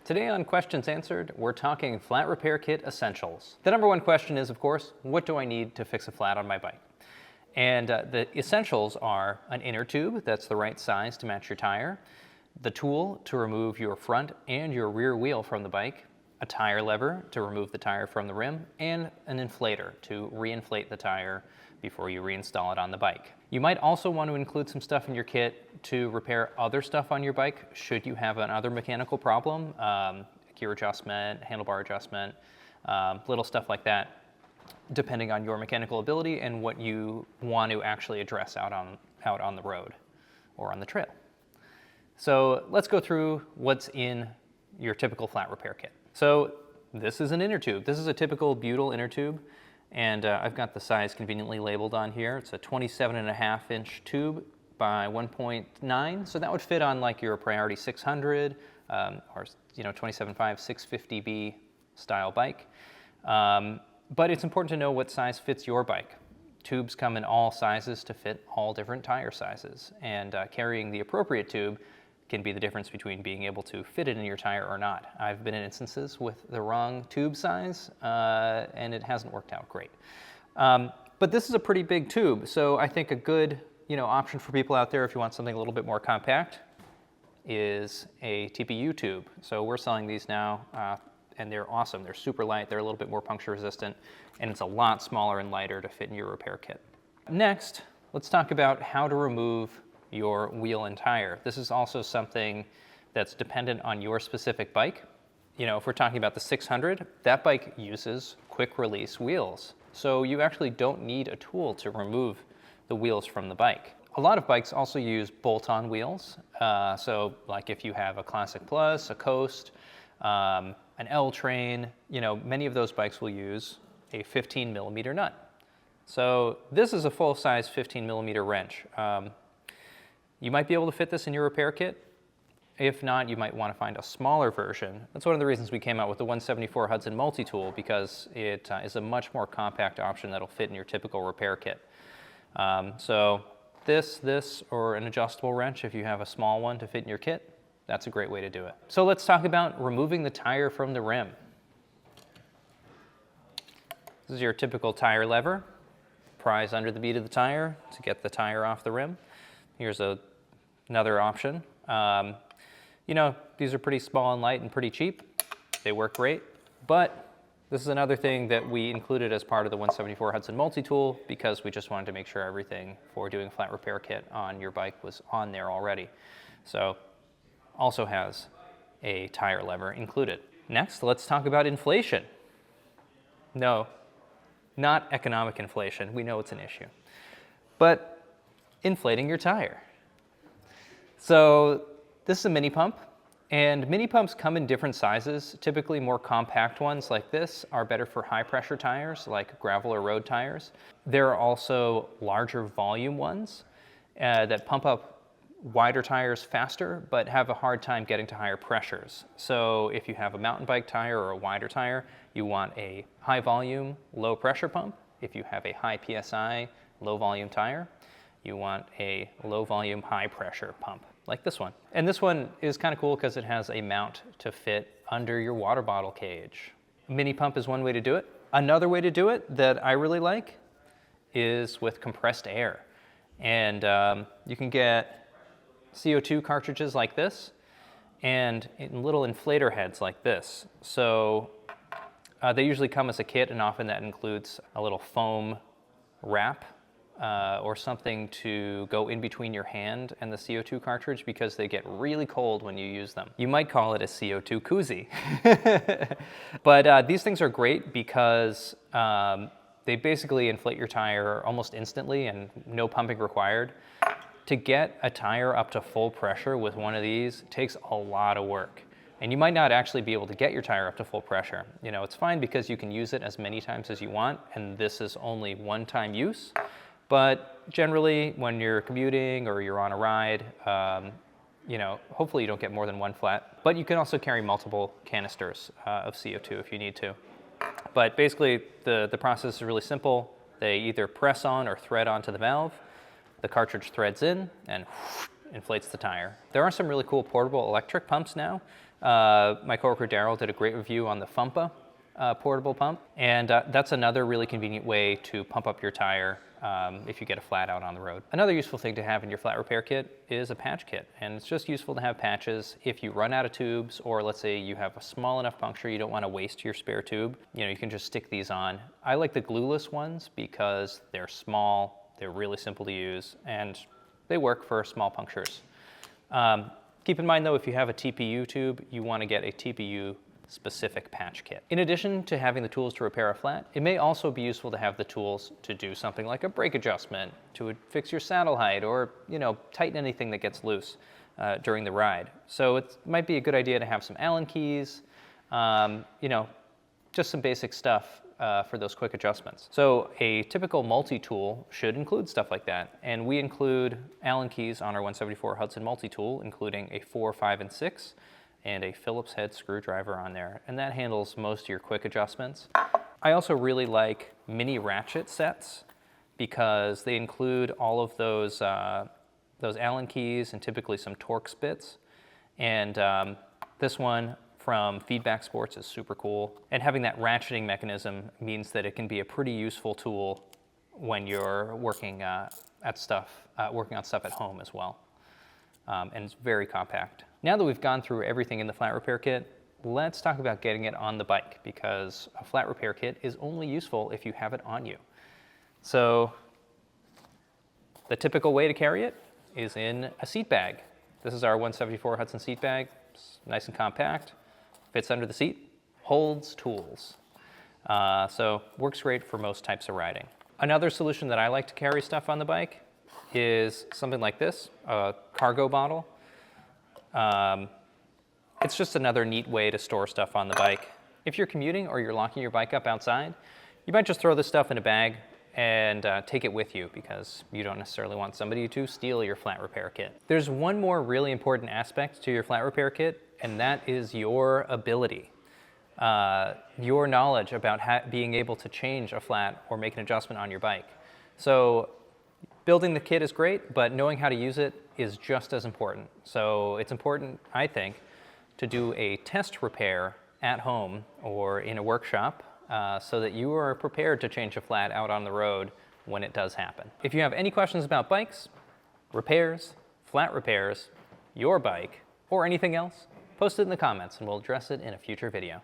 Today on Questions Answered, we're talking flat repair kit essentials. The number one question is, of course, what do I need to fix a flat on my bike? And the essentials are an inner tube that's the right size to match your tire, the tool to remove your front and your rear wheel from the bike, a tire lever to remove the tire from the rim, and an inflator to reinflate the tire before you reinstall it on the bike. You might also want to include some stuff in your kit to repair other stuff on your bike should you have another mechanical problem, gear adjustment, handlebar adjustment, little stuff like that, depending on your mechanical ability and what you want to actually address out on the road or on the trail. So let's go through what's in your typical flat repair kit. So this is an inner tube. This is a typical butyl inner tube. And I've got the size conveniently labeled on here. It's a 27.5-inch tube by 1.9. So that would fit on like your Priority 600 or 27.5 650B style bike. But it's important to know what size fits your bike. Tubes come in all sizes to fit all different tire sizes. And carrying the appropriate tube can be the difference between being able to fit it in your tire or not. I've been in instances with the wrong tube size and it hasn't worked out great. But this is a pretty big tube, so I think a good option for people out there if you want something a little bit more compact is a TPU tube. So we're selling these now and they're awesome. They're super light, they're a little bit more puncture resistant, and it's a lot smaller and lighter to fit in your repair kit. Next, let's talk about how to remove your wheel and tire. This is also something that's dependent on your specific bike. If we're talking about the 600, that bike uses quick release wheels. So you actually don't need a tool to remove the wheels from the bike. A lot of bikes also use bolt-on wheels. So like if you have a Classic Plus, a Coast, an L-Train, many of those bikes will use a 15mm nut. So this is a full-size 15mm wrench. You might be able to fit this in your repair kit. If not, you might want to find a smaller version. That's one of the reasons we came out with the 174 Hudson multi-tool, because it is a much more compact option that'll fit in your typical repair kit. So this, or an adjustable wrench if you have a small one to fit in your kit, that's a great way to do it. So let's talk about removing the tire from the rim. This is your typical tire lever. Prise under the bead of the tire to get the tire off the rim. Here's another option. These are pretty small and light and pretty cheap. They work great, but this is another thing that we included as part of the 174 Hudson multi-tool because we just wanted to make sure everything for doing a flat repair kit on your bike was on there already. So also has a tire lever included. Next, let's talk about inflation. No, not economic inflation. We know it's an issue. But inflating your tire. So this is a mini pump, and mini pumps come in different sizes. Typically more compact ones like this are better for high pressure tires like gravel or road tires. There are also larger volume ones that pump up wider tires faster but have a hard time getting to higher pressures. So if you have a mountain bike tire or a wider tire, you want a high volume, low pressure pump. If you have a high PSI, low volume tire, you want a low volume, high pressure pump like this one. And this one is kind of cool because it has a mount to fit under your water bottle cage. Mini pump is one way to do it. Another way to do it that I really like is with compressed air. And you can get CO2 cartridges like this and in little inflator heads like this. So they usually come as a kit, and often that includes a little foam wrap or something to go in between your hand and the CO2 cartridge because they get really cold when you use them. You might call it a CO2 koozie. But these things are great because they basically inflate your tire almost instantly and no pumping required. To get a tire up to full pressure with one of these takes a lot of work. And you might not actually be able to get your tire up to full pressure. It's fine because you can use it as many times as you want, and this is only one-time use. But generally, when you're commuting or you're on a ride, hopefully you don't get more than one flat. But you can also carry multiple canisters of CO2 if you need to. But basically, the process is really simple. They either press on or thread onto the valve. The cartridge threads in and inflates the tire. There are some really cool portable electric pumps now My coworker Daryl did a great review on the Fumpa portable pump, and that's another really convenient way to pump up your tire if you get a flat out on the road. Another useful thing to have in your flat repair kit is a patch kit, and it's just useful to have patches if you run out of tubes, or let's say you have a small enough puncture you don't want to waste your spare tube. You can just stick these on. I like the glueless ones because they're small, they're really simple to use, and they work for small punctures. Keep in mind though, if you have a TPU tube, you want to get a TPU-Specific patch kit. In addition to having the tools to repair a flat, it may also be useful to have the tools to do something like a brake adjustment, to fix your saddle height, or tighten anything that gets loose during the ride. So it might be a good idea to have some Allen keys, just some basic stuff for those quick adjustments. So a typical multi-tool should include stuff like that, and we include Allen keys on our 174 Hudson multi-tool, including a 4, 5, and 6, and a Phillips head screwdriver on there, and that handles most of your quick adjustments. I also really like mini ratchet sets because they include all of those Allen keys and typically some Torx bits, and this one from Feedback Sports is super cool, and having that ratcheting mechanism means that it can be a pretty useful tool when you're working on stuff at home as well, and it's very compact. Now that we've gone through everything in the flat repair kit, let's talk about getting it on the bike, because a flat repair kit is only useful if you have it on you. So the typical way to carry it is in a seat bag. This is our 174 Hudson seat bag. It's nice and compact, fits under the seat, holds tools. So works great for most types of riding. Another solution that I like to carry stuff on the bike is something like this, a cargo bottle. It's just another neat way to store stuff on the bike. If you're commuting or you're locking your bike up outside, you might just throw this stuff in a bag and take it with you because you don't necessarily want somebody to steal your flat repair kit. There's one more really important aspect to your flat repair kit, and that is your ability. Your knowledge about being able to change a flat or make an adjustment on your bike. So building the kit is great, but knowing how to use it is just as important. So it's important, I think, to do a test repair at home or in a workshop so that you are prepared to change a flat out on the road when it does happen. If you have any questions about bikes, repairs, flat repairs, your bike, or anything else, post it in the comments and we'll address it in a future video.